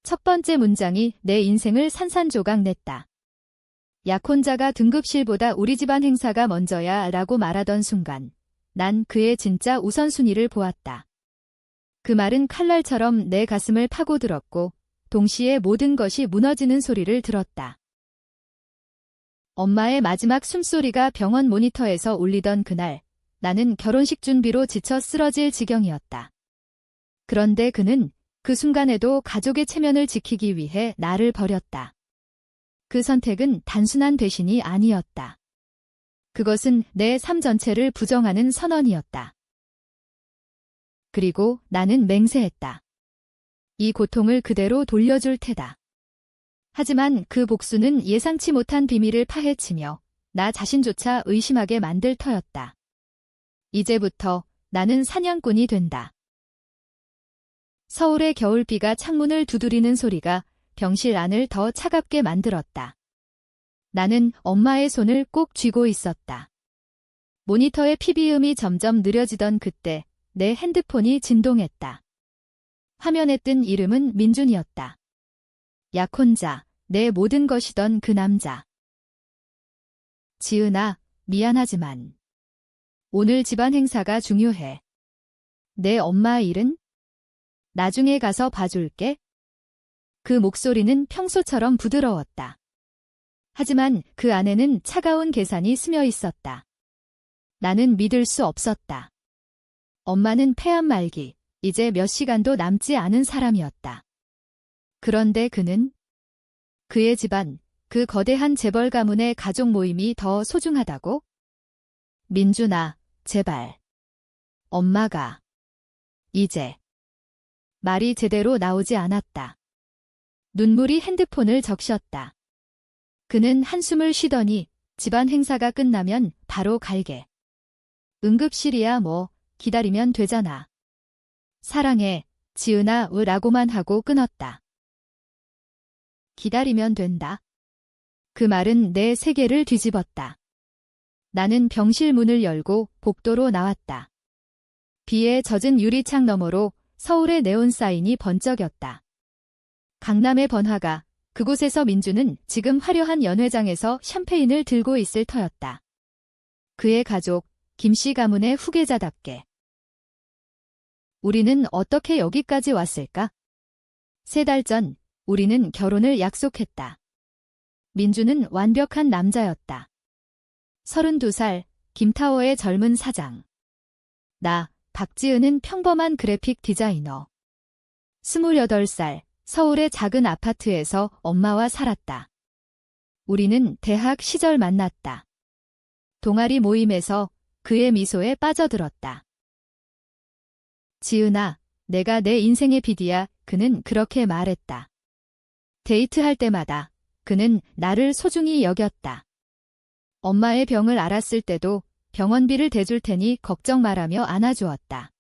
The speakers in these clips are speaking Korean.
첫 번째 문장이 내 인생을 산산조각 냈다. 약혼자가 등급실보다 우리 집안 행사가 먼저야 라고 말하던 순간 난 그의 진짜 우선순위를 보았다. 그 말은 칼날처럼 내 가슴을 파고들었고 동시에 모든 것이 무너지는 소리를 들었다. 엄마의 마지막 숨소리가 병원 모니터에서 울리던 그날 나는 결혼식 준비로 지쳐 쓰러질 지경이었다. 그런데 그는 그 순간에도 가족의 체면을 지키기 위해 나를 버렸다. 그 선택은 단순한 배신이 아니었다. 그것은 내 삶 전체를 부정하는 선언이었다. 그리고 나는 맹세했다. 이 고통을 그대로 돌려줄 테다. 하지만 그 복수는 예상치 못한 비밀을 파헤치며 나 자신조차 의심하게 만들 터였다. 이제부터 나는 사냥꾼이 된다. 서울의 겨울비가 창문을 두드리는 소리가 병실 안을 더 차갑게 만들었다. 나는 엄마의 손을 꼭 쥐고 있었다. 모니터의 PB음이 점점 느려지던 그때 내 핸드폰이 진동했다. 화면에 뜬 이름은 민준이었다. 약혼자, 내 모든 것이던 그 남자. 지은아, 미안하지만 오늘 집안 행사가 중요해. 내 엄마 일은? 나중에 가서 봐줄게. 그 목소리는 평소처럼 부드러웠다. 하지만 그 안에는 차가운 계산이 스며 있었다. 나는 믿을 수 없었다. 엄마는 폐암 말기, 이제 몇 시간도 남지 않은 사람이었다. 그런데 그의 집안, 그 거대한 재벌 가문의 가족 모임이 더 소중하다고? 민준아, 제발. 엄마가. 이제. 말이 제대로 나오지 않았다. 눈물이 핸드폰을 적셨다. 그는 한숨을 쉬더니 집안 행사가 끝나면 바로 갈게. 응급실이야 뭐 기다리면 되잖아. 사랑해, 지은아 라고만 하고 끊었다. 기다리면 된다. 그 말은 내 세계를 뒤집었다. 나는 병실 문을 열고 복도로 나왔다. 비에 젖은 유리창 너머로 서울의 네온 사인이 번쩍였다. 강남의 번화가, 그곳에서 민주는 지금 화려한 연회장에서 샴페인을 들고 있을 터였다. 그의 가족, 김씨 가문의 후계자답게. 우리는 어떻게 여기까지 왔을까? 3달 전, 우리는 결혼을 약속했다. 민주는 완벽한 남자였다. 32살, 김타워의 젊은 사장. 나, 박지은은 평범한 그래픽 디자이너. 28살, 서울의 작은 아파트에서 엄마와 살았다. 우리는 대학 시절 만났다. 동아리 모임에서 그의 미소에 빠져들었다. 지은아, 내가 내 인생의 PD야, 그는 그렇게 말했다. 데이트할 때마다 그는 나를 소중히 여겼다. 엄마의 병을 알았을 때도 병원비를 대줄 테니 걱정 말라며 안아주었다.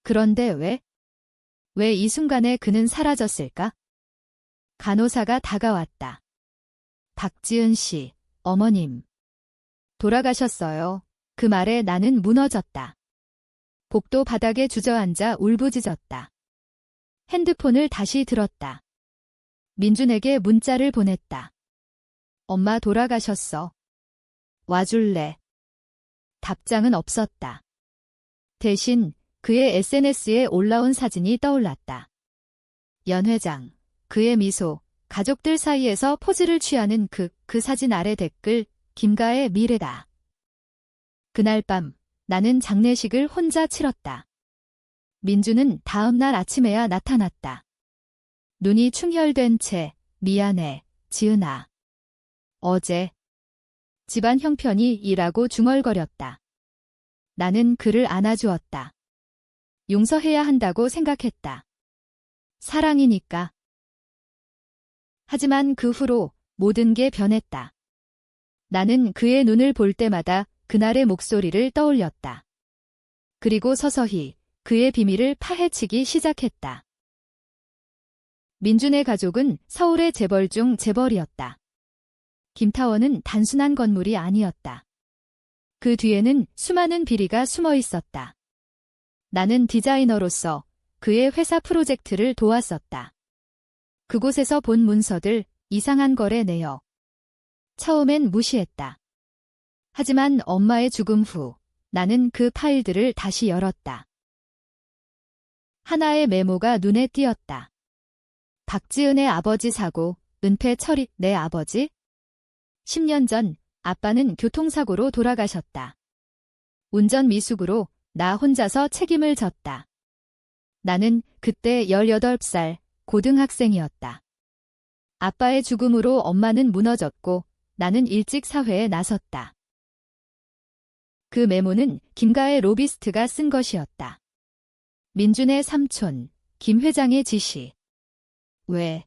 그런데 왜 이 순간에 그는 사라졌을까? 간호사가 다가왔다. 박지은 씨, 어머님. 돌아가셨어요. 그 말에 나는 무너졌다. 복도 바닥에 주저앉아 울부짖었다. 핸드폰을 다시 들었다. 민준에게 문자를 보냈다. 엄마 돌아가셨어. 와줄래? 답장은 없었다. 대신 그의 SNS에 올라온 사진이 떠올랐다. 연회장, 그의 미소, 가족들 사이에서 포즈를 취하는 그 사진 아래 댓글, 김가의 미래다. 그날 밤, 나는 장례식을 혼자 치렀다. 민주는 다음 날 아침에야 나타났다. 눈이 충혈된 채, 미안해, 지은아. 어제. 집안 형편이 이라고 중얼거렸다. 나는 그를 안아주었다. 용서해야 한다고 생각했다. 사랑이니까. 하지만 그 후로 모든 게 변했다. 나는 그의 눈을 볼 때마다 그날의 목소리를 떠올렸다. 그리고 서서히 그의 비밀을 파헤치기 시작했다. 민준의 가족은 서울의 재벌 중 재벌이었다. 김타워는 단순한 건물이 아니었다. 그 뒤에는 수많은 비리가 숨어 있었다. 나는 디자이너로서 그의 회사 프로젝트를 도왔었다. 그곳에서 본 문서들, 이상한 거래 내역. 처음엔 무시했다. 하지만 엄마의 죽음 후 나는 그 파일들을 다시 열었다. 하나의 메모가 눈에 띄었다. 박지은의 아버지 사고, 은폐 처리, 내 아버지? 10년 전 아빠는 교통사고로 돌아가셨다. 운전 미숙으로 나 혼자서 책임을 졌다. 나는 그때 18살 고등학생이었다. 아빠의 죽음으로 엄마는 무너졌고 나는 일찍 사회에 나섰다. 그 메모는 김가의 로비스트가 쓴 것이었다. 민준의 삼촌, 김 회장의 지시. 왜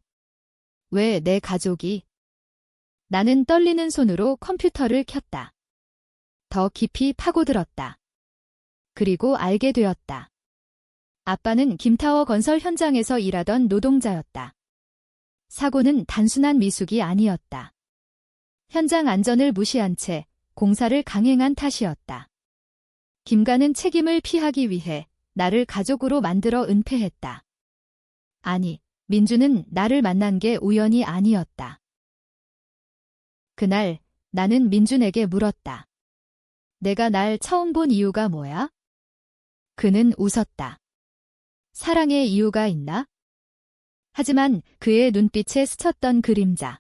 내 가족이? 나는 떨리는 손으로 컴퓨터를 켰다. 더 깊이 파고들었다. 그리고 알게 되었다. 아빠는 김타워 건설 현장에서 일하던 노동자였다. 사고는 단순한 미숙이 아니었다. 현장 안전을 무시한 채 공사를 강행한 탓이었다. 김가는 책임을 피하기 위해 나를 가족으로 만들어 은폐했다. 아니, 민주는 나를 만난 게 우연이 아니었다. 그날 나는 민준에게 물었다. 내가 날 처음 본 이유가 뭐야? 그는 웃었다. 사랑의 이유가 있나? 하지만 그의 눈빛에 스쳤던 그림자.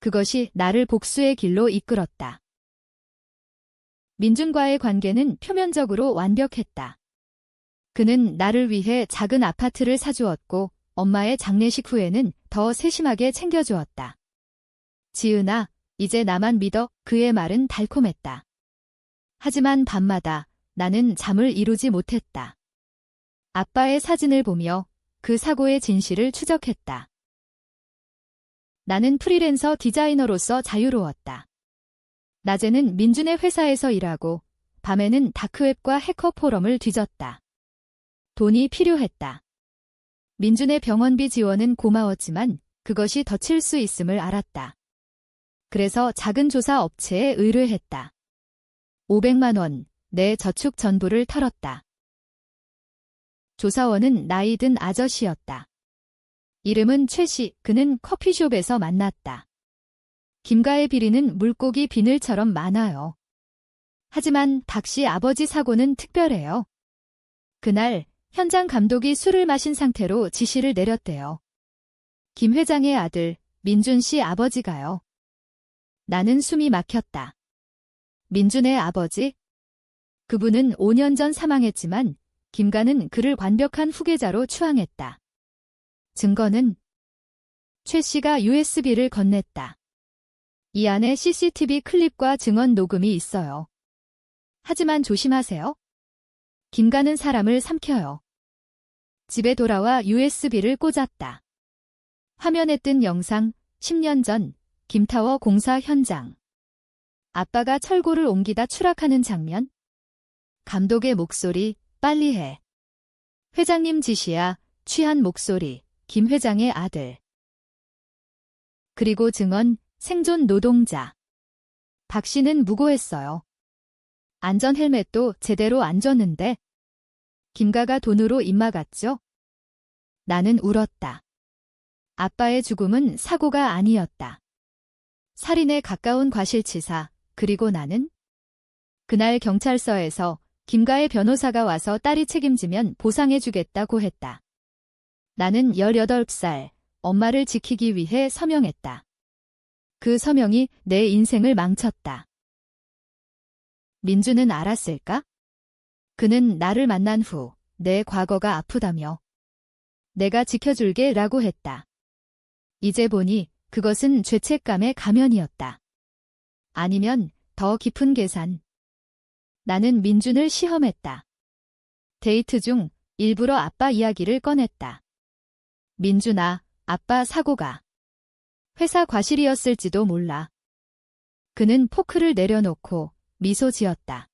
그것이 나를 복수의 길로 이끌었다. 민준과의 관계는 표면적으로 완벽했다. 그는 나를 위해 작은 아파트를 사주었고 엄마의 장례식 후에는 더 세심하게 챙겨주었다. 지은아, 이제 나만 믿어. 그의 말은 달콤했다. 하지만 밤마다 나는 잠을 이루지 못했다. 아빠의 사진을 보며 그 사고의 진실을 추적했다. 나는 프리랜서 디자이너로서 자유로웠다. 낮에는 민준의 회사에서 일하고 밤에는 다크웹과 해커 포럼을 뒤졌다. 돈이 필요했다. 민준의 병원비 지원은 고마웠지만 그것이 덧칠 수 있음을 알았다. 그래서 작은 조사 업체에 의뢰했다. 500만 원, 내 저축 전부를 털었다. 조사원은 나이 든 아저씨였다. 이름은 최 씨, 그는 커피숍에서 만났다. 김가의 비리는 물고기 비늘처럼 많아요. 하지만 박 씨 아버지 사고는 특별해요. 그날 현장 감독이 술을 마신 상태로 지시를 내렸대요. 김 회장의 아들, 민준 씨 아버지가요. 나는 숨이 막혔다. 민준의 아버지? 그분은 5년 전 사망했지만 김가는 그를 완벽한 후계자로 추앙했다. 증거는? 최 씨가 USB를 건넸다. 이 안에 CCTV 클립과 증언 녹음이 있어요. 하지만 조심하세요. 김가는 사람을 삼켜요. 집에 돌아와 USB를 꽂았다. 화면에 뜬 영상, 10년 전 김타워 공사 현장. 아빠가 철골을 옮기다 추락하는 장면. 감독의 목소리, 빨리 해. 회장님 지시야, 취한 목소리, 김 회장의 아들. 그리고 증언, 생존 노동자. 박 씨는 무고했어요. 안전 헬멧도 제대로 안 줬는데. 김가가 돈으로 입막았죠? 나는 울었다. 아빠의 죽음은 사고가 아니었다. 살인에 가까운 과실치사, 그리고 나는? 그날 경찰서에서 김가의 변호사가 와서 딸이 책임지면 보상해주겠다고 했다. 나는 18살, 엄마를 지키기 위해 서명했다. 그 서명이 내 인생을 망쳤다. 민주는 알았을까? 그는 나를 만난 후 내 과거가 아프다며 내가 지켜줄게 라고 했다. 이제 보니 그것은 죄책감의 가면이었다. 아니면 더 깊은 계산. 나는 민준을 시험했다. 데이트 중 일부러 아빠 이야기를 꺼냈다. 민준아, 아빠 사고가 회사 과실이었을지도 몰라. 그는 포크를 내려놓고 미소 지었다.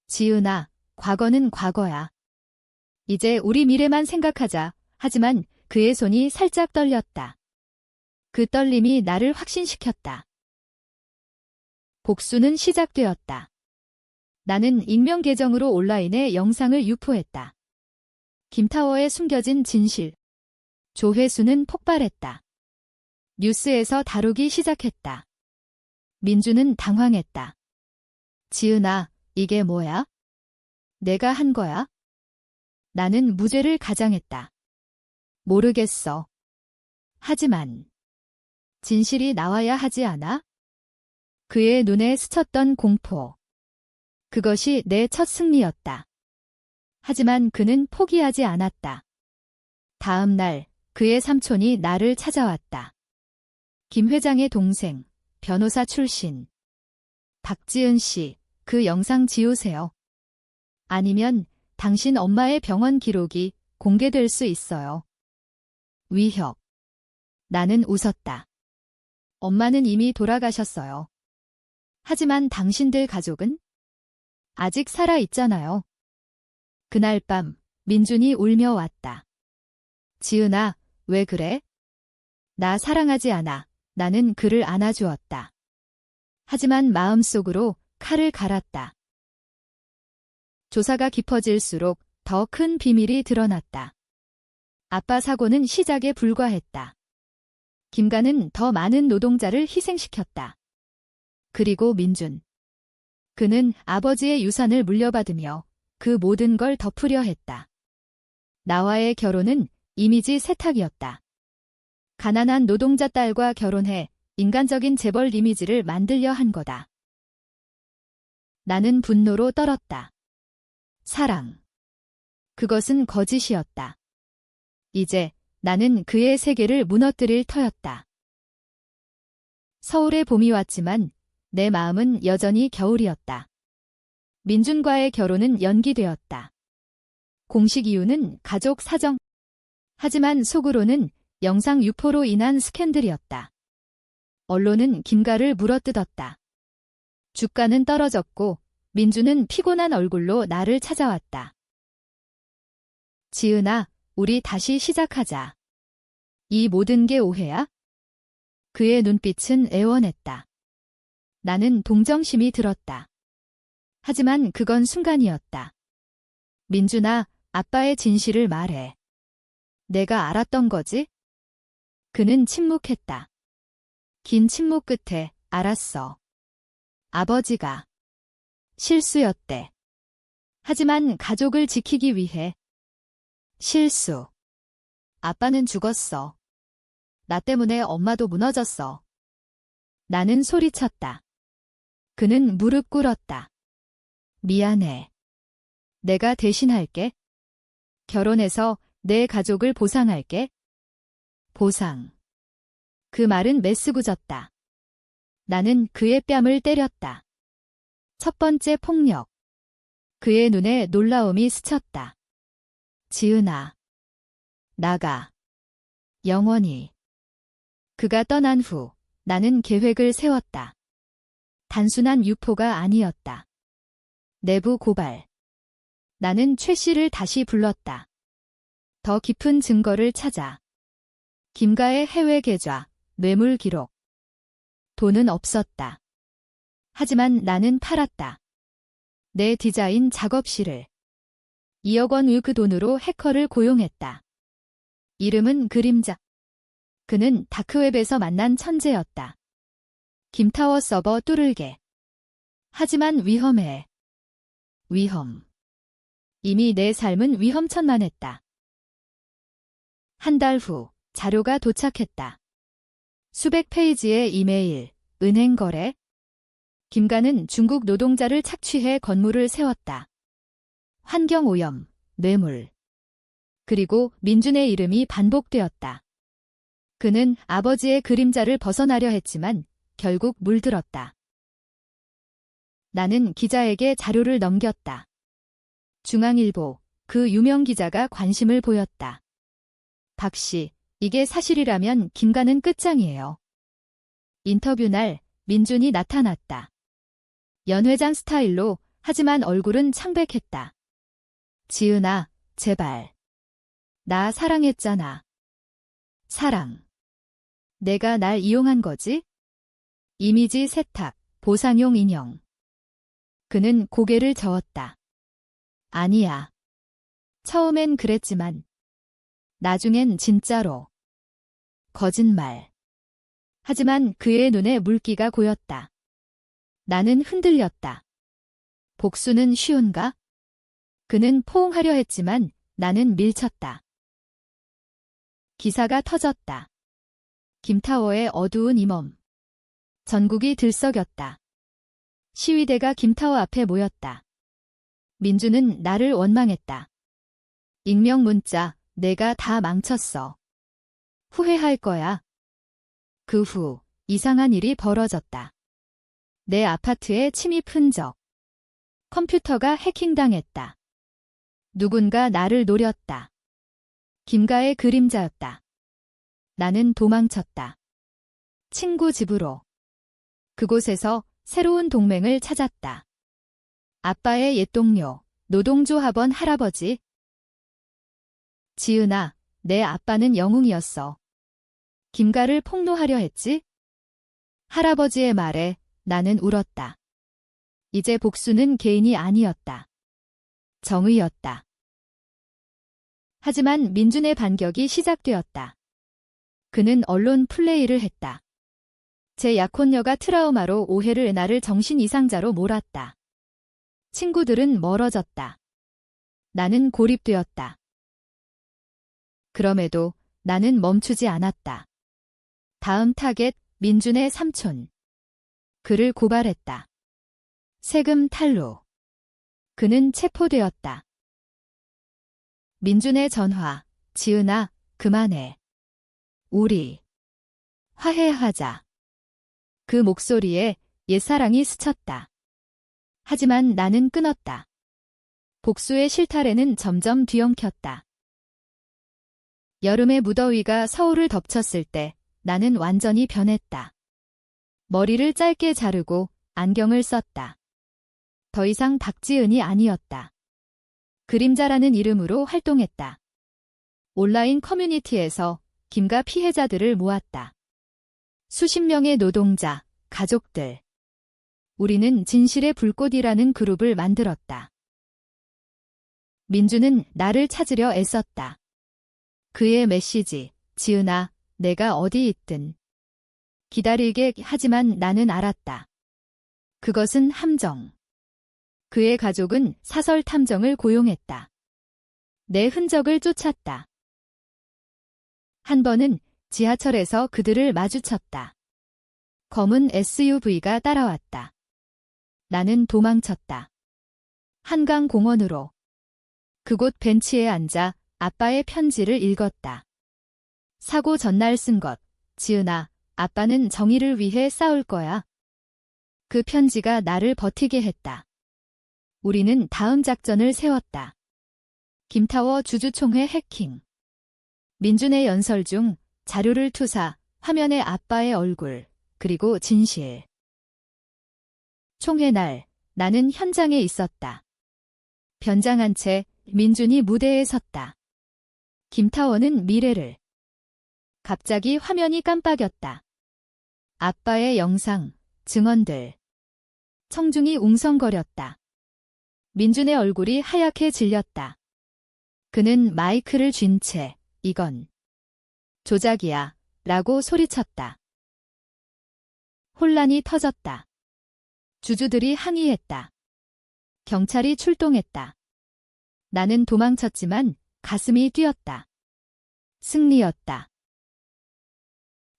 지은아, 과거는 과거야. 이제 우리 미래만 생각하자. 하지만 그의 손이 살짝 떨렸다. 그 떨림이 나를 확신시켰다. 복수는 시작되었다. 나는 익명 계정으로 온라인에 영상을 유포했다. 김타워에 숨겨진 진실. 조회수는 폭발했다. 뉴스에서 다루기 시작했다. 민주는 당황했다. 지은아, 이게 뭐야? 내가 한 거야? 나는 무죄를 가장했다. 모르겠어. 하지만 진실이 나와야 하지 않아? 그의 눈에 스쳤던 공포. 그것이 내 첫 승리였다. 하지만 그는 포기하지 않았다. 다음 날 그의 삼촌이 나를 찾아왔다. 김 회장의 동생, 변호사 출신. 박지은 씨, 그 영상 지우세요. 아니면 당신 엄마의 병원 기록이 공개될 수 있어요. 위협. 나는 웃었다. 엄마는 이미 돌아가셨어요. 하지만 당신들 가족은? 아직 살아 있잖아요. 그날 밤 민준이 울며 왔다. 지은아, 왜 그래? 나 사랑하지 않아. 나는 그를 안아주었다. 하지만 마음속으로 칼을 갈았다. 조사가 깊어질수록 더 큰 비밀이 드러났다. 아빠 사고는 시작에 불과했다. 김가는 더 많은 노동자를 희생시켰다. 그리고 민준. 그는 아버지의 유산을 물려받으며 그 모든 걸 덮으려 했다. 나와의 결혼은 이미지 세탁이었다. 가난한 노동자 딸과 결혼해 인간적인 재벌 이미지를 만들려 한 거다. 나는 분노로 떨었다. 사랑. 그것은 거짓이었다. 이제 나는 그의 세계를 무너뜨릴 터였다. 서울의 봄이 왔지만 내 마음은 여전히 겨울이었다. 민준과의 결혼은 연기되었다. 공식 이유는 가족 사정. 하지만 속으로는 영상 유포로 인한 스캔들이었다. 언론은 김가를 물어뜯었다. 주가는 떨어졌고 민준은 피곤한 얼굴로 나를 찾아왔다. 지은아, 우리 다시 시작하자. 이 모든 게 오해야? 그의 눈빛은 애원했다. 나는 동정심이 들었다. 하지만 그건 순간이었다. 민준아, 아빠의 진실을 말해. 내가 알았던 거지? 그는 침묵했다. 긴 침묵 끝에 알았어. 아버지가 실수였대. 하지만 가족을 지키기 위해 실수. 아빠는 죽었어. 나 때문에 엄마도 무너졌어. 나는 소리쳤다. 그는 무릎 꿇었다. 미안해. 내가 대신할게. 결혼해서 내 가족을 보상할게. 보상. 그 말은 메스구졌다. 나는 그의 뺨을 때렸다. 첫 번째 폭력. 그의 눈에 놀라움이 스쳤다. 지은아. 나가. 영원히. 그가 떠난 후 나는 계획을 세웠다. 단순한 유포가 아니었다. 내부 고발. 나는 최 씨를 다시 불렀다. 더 깊은 증거를 찾아. 김가의 해외 계좌, 뇌물 기록. 돈은 없었다. 하지만 나는 팔았다. 내 디자인 작업실을. 2억 원의 그 돈으로 해커를 고용했다. 이름은 그림자. 그는 다크웹에서 만난 천재였다. 김타워 서버 뚫을게. 하지만 위험해. 위험. 이미 내 삶은 위험천만했다. 한 달 후 자료가 도착했다. 수백 페이지의 이메일, 은행 거래. 김가는 중국 노동자를 착취해 건물을 세웠다. 환경오염, 뇌물. 그리고 민준의 이름이 반복되었다. 그는 아버지의 그림자를 벗어나려 했지만 결국 물들었다. 나는 기자에게 자료를 넘겼다. 중앙일보, 그 유명 기자가 관심을 보였다. 박 씨, 이게 사실이라면 김가는 끝장이에요. 인터뷰 날 민준이 나타났다. 연 회장 스타일로, 하지만 얼굴은 창백했다. 지은아, 제발. 나 사랑했잖아. 사랑. 내가 날 이용한 거지? 이미지 세탁, 보상용 인형. 그는 고개를 저었다. 아니야. 처음엔 그랬지만 나중엔 진짜로. 거짓말. 하지만 그의 눈에 물기가 고였다. 나는 흔들렸다. 복수는 쉬운가? 그는 포옹하려 했지만 나는 밀쳤다. 기사가 터졌다. 김타워의 어두운 이몸. 전국이 들썩였다. 시위대가 김타워 앞에 모였다. 민주는 나를 원망했다. 익명 문자, 내가 다 망쳤어. 후회할 거야. 그 후 이상한 일이 벌어졌다. 내 아파트에 침입 흔적. 컴퓨터가 해킹당했다. 누군가 나를 노렸다. 김가의 그림자였다. 나는 도망쳤다. 친구 집으로. 그곳에서 새로운 동맹을 찾았다. 아빠의 옛 동료, 노동조합원 할아버지. 지은아, 내 아빠는 영웅이었어. 김가를 폭로하려 했지? 할아버지의 말에 나는 울었다. 이제 복수는 개인이 아니었다. 정의였다. 하지만 민준의 반격이 시작되었다. 그는 언론 플레이를 했다. 제 약혼녀가 트라우마로 오해를 나를 정신 이상자로 몰았다. 친구들은 멀어졌다. 나는 고립되었다. 그럼에도 나는 멈추지 않았다. 다음 타겟, 민준의 삼촌. 그를 고발했다. 세금 탈루. 그는 체포되었다. 민준의 전화, 지은아, 그만해. 우리 화해하자. 그 목소리에 옛사랑이 스쳤다. 하지만 나는 끊었다. 복수의 실타래는 점점 뒤엉켰다. 여름의 무더위가 서울을 덮쳤을 때 나는 완전히 변했다. 머리를 짧게 자르고 안경을 썼다. 더 이상 박지은이 아니었다. 그림자라는 이름으로 활동했다. 온라인 커뮤니티에서 김가 피해자들을 모았다. 수십 명의 노동자, 가족들. 우리는 진실의 불꽃이라는 그룹을 만들었다. 민주는 나를 찾으려 애썼다. 그의 메시지, 지은아, 내가 어디 있든. 기다리게 하지만 나는 알았다. 그것은 함정. 그의 가족은 사설 탐정을 고용했다. 내 흔적을 쫓았다. 한 번은 지하철에서 그들을 마주쳤다. 검은 SUV가 따라왔다. 나는 도망쳤다. 한강공원으로. 그곳 벤치에 앉아 아빠의 편지를 읽었다. 사고 전날 쓴 것. 지은아, 아빠는 정의를 위해 싸울 거야. 그 편지가 나를 버티게 했다. 우리는 다음 작전을 세웠다. 김타워 주주총회 해킹. 민준의 연설 중 자료를 투사, 화면에 아빠의 얼굴, 그리고 진실. 총회 날, 나는 현장에 있었다. 변장한 채 민준이 무대에 섰다. 김타워는 미래를. 갑자기 화면이 깜빡였다. 아빠의 영상, 증언들. 청중이 웅성거렸다. 민준의 얼굴이 하얗게 질렸다. 그는 마이크를 쥔 채 이건 조작이야 라고 소리쳤다. 혼란이 터졌다. 주주들이 항의했다. 경찰이 출동했다. 나는 도망쳤지만 가슴이 뛰었다. 승리였다.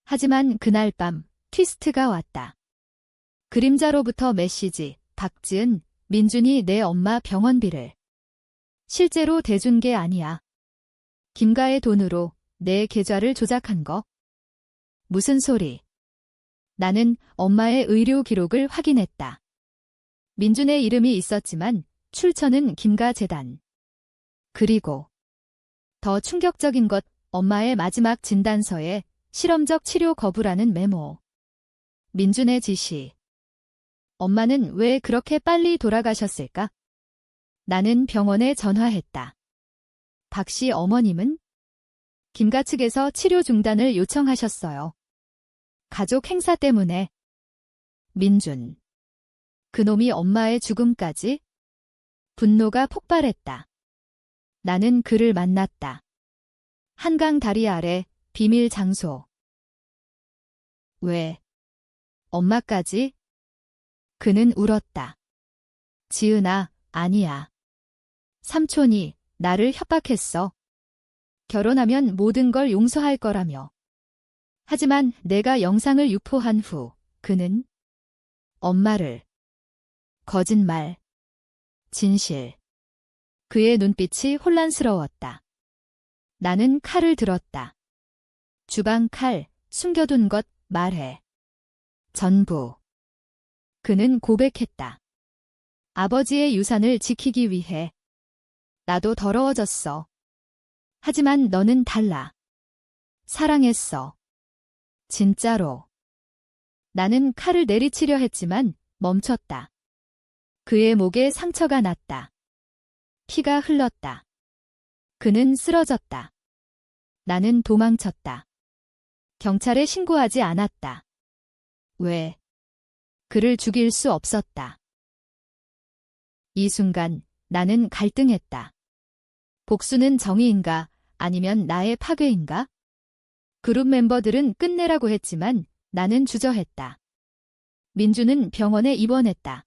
하지만 그날 밤 트위스트가 왔다. 그림자로부터 메시지, 박지은, 민준이 내 엄마 병원비를 실제로 대준 게 아니야. 김가의 돈으로 내 계좌를 조작한 거. 무슨 소리. 나는 엄마의 의료 기록을 확인했다. 민준의 이름이 있었지만 출처는 김가 재단. 그리고 더 충격적인 것, 엄마의 마지막 진단서에 실험적 치료 거부라는 메모. 민준의 지시. 엄마는 왜 그렇게 빨리 돌아가셨을까? 나는 병원에 전화했다. 박 씨 어머님은? 김가 측에서 치료 중단을 요청하셨어요. 가족 행사 때문에. 민준. 그놈이 엄마의 죽음까지? 분노가 폭발했다. 나는 그를 만났다. 한강 다리 아래 비밀 장소. 왜? 엄마까지? 그는 울었다. 지은아, 아니야. 삼촌이 나를 협박했어. 결혼하면 모든 걸 용서할 거라며. 하지만 내가 영상을 유포한 후 그는 엄마를 거짓말, 진실. 그의 눈빛이 혼란스러웠다. 나는 칼을 들었다. 주방 칼, 숨겨둔 것 말해. 전부. 그는 고백했다. 아버지의 유산을 지키기 위해. 나도 더러워졌어. 하지만 너는 달라. 사랑했어. 진짜로. 나는 칼을 내리치려 했지만 멈췄다. 그의 목에 상처가 났다. 피가 흘렀다. 그는 쓰러졌다. 나는 도망쳤다. 경찰에 신고하지 않았다. 왜? 그를 죽일 수 없었다. 이 순간 나는 갈등했다. 복수는 정의인가 아니면 나의 파괴인가? 그룹 멤버들은 끝내라고 했지만 나는 주저했다. 민주는 병원에 입원했다.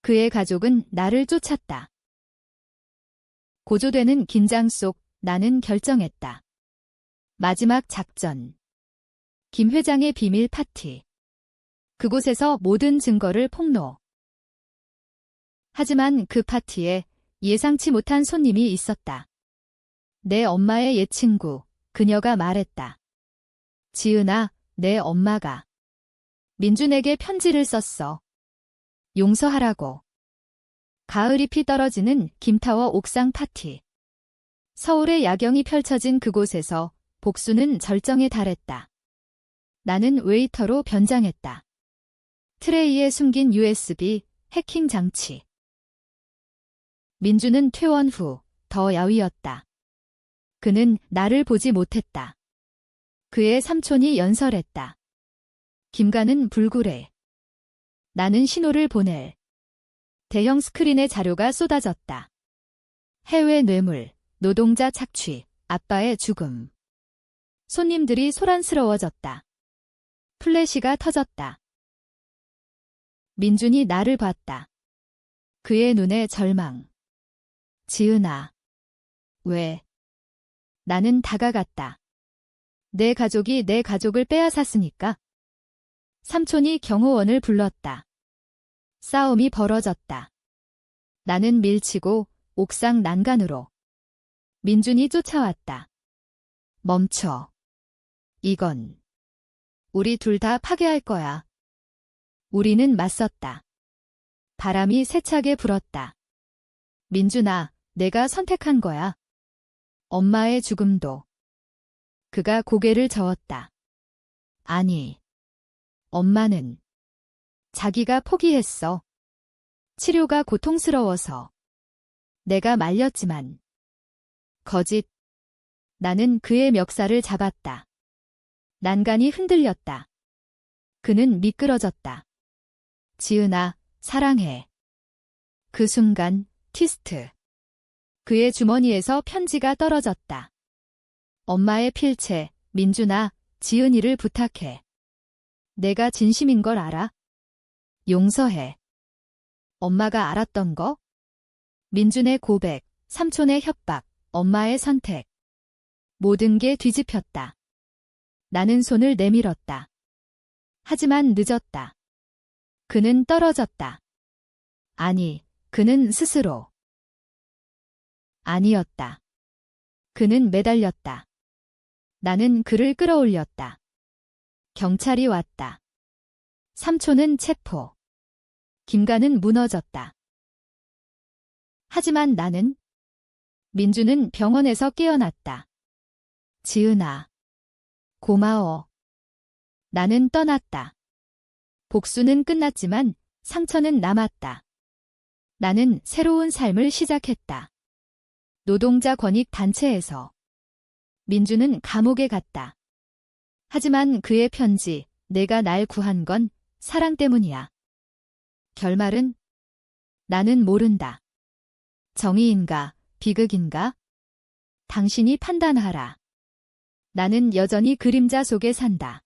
그의 가족은 나를 쫓았다. 고조되는 긴장 속 나는 결정했다. 마지막 작전. 김 회장의 비밀 파티. 그곳에서 모든 증거를 폭로. 하지만 그 파티에 예상치 못한 손님이 있었다. 내 엄마의 옛 친구, 그녀가 말했다. 지은아, 내 엄마가 민준에게 편지를 썼어. 용서하라고. 가을잎이 떨어지는 김타워 옥상 파티. 서울의 야경이 펼쳐진 그곳에서 복수는 절정에 달했다. 나는 웨이터로 변장했다. 트레이에 숨긴 USB, 해킹 장치. 민주는 퇴원 후 더 야위었다. 그는 나를 보지 못했다. 그의 삼촌이 연설했다. 김가는 불굴해. 나는 신호를 보낼. 대형 스크린의 자료가 쏟아졌다. 해외 뇌물, 노동자 착취, 아빠의 죽음. 손님들이 소란스러워졌다. 플래시가 터졌다. 민준이 나를 봤다. 그의 눈에 절망. 지은아. 왜? 나는 다가갔다. 내 가족이 내 가족을 빼앗았으니까. 삼촌이 경호원을 불렀다. 싸움이 벌어졌다. 나는 밀치고 옥상 난간으로. 민준이 쫓아왔다. 멈춰. 이건 우리 둘 다 파괴할 거야. 우리는 맞섰다. 바람이 세차게 불었다. 민준아, 내가 선택한 거야. 엄마의 죽음도. 그가 고개를 저었다. 아니. 엄마는 자기가 포기했어. 치료가 고통스러워서. 내가 말렸지만. 거짓. 나는 그의 멱살을 잡았다. 난간이 흔들렸다. 그는 미끄러졌다. 지은아, 사랑해. 그 순간, 티스트. 그의 주머니에서 편지가 떨어졌다. 엄마의 필체, 민준아, 지은이를 부탁해. 내가 진심인 걸 알아? 용서해. 엄마가 알았던 거? 민준의 고백, 삼촌의 협박, 엄마의 선택. 모든 게 뒤집혔다. 나는 손을 내밀었다. 하지만 늦었다. 그는 떨어졌다. 아니, 그는 스스로. 아니었다. 그는 매달렸다. 나는 그를 끌어올렸다. 경찰이 왔다. 삼촌은 체포. 김가는 무너졌다. 하지만 나는 민주는 병원에서 깨어났다. 지은아. 고마워. 나는 떠났다. 복수는 끝났지만 상처는 남았다. 나는 새로운 삶을 시작했다. 노동자 권익 단체에서. 민주는 감옥에 갔다. 하지만 그의 편지, 내가 날 구한 건 사랑 때문이야. 결말은? 나는 모른다. 정의인가, 비극인가? 당신이 판단하라. 나는 여전히 그림자 속에 산다.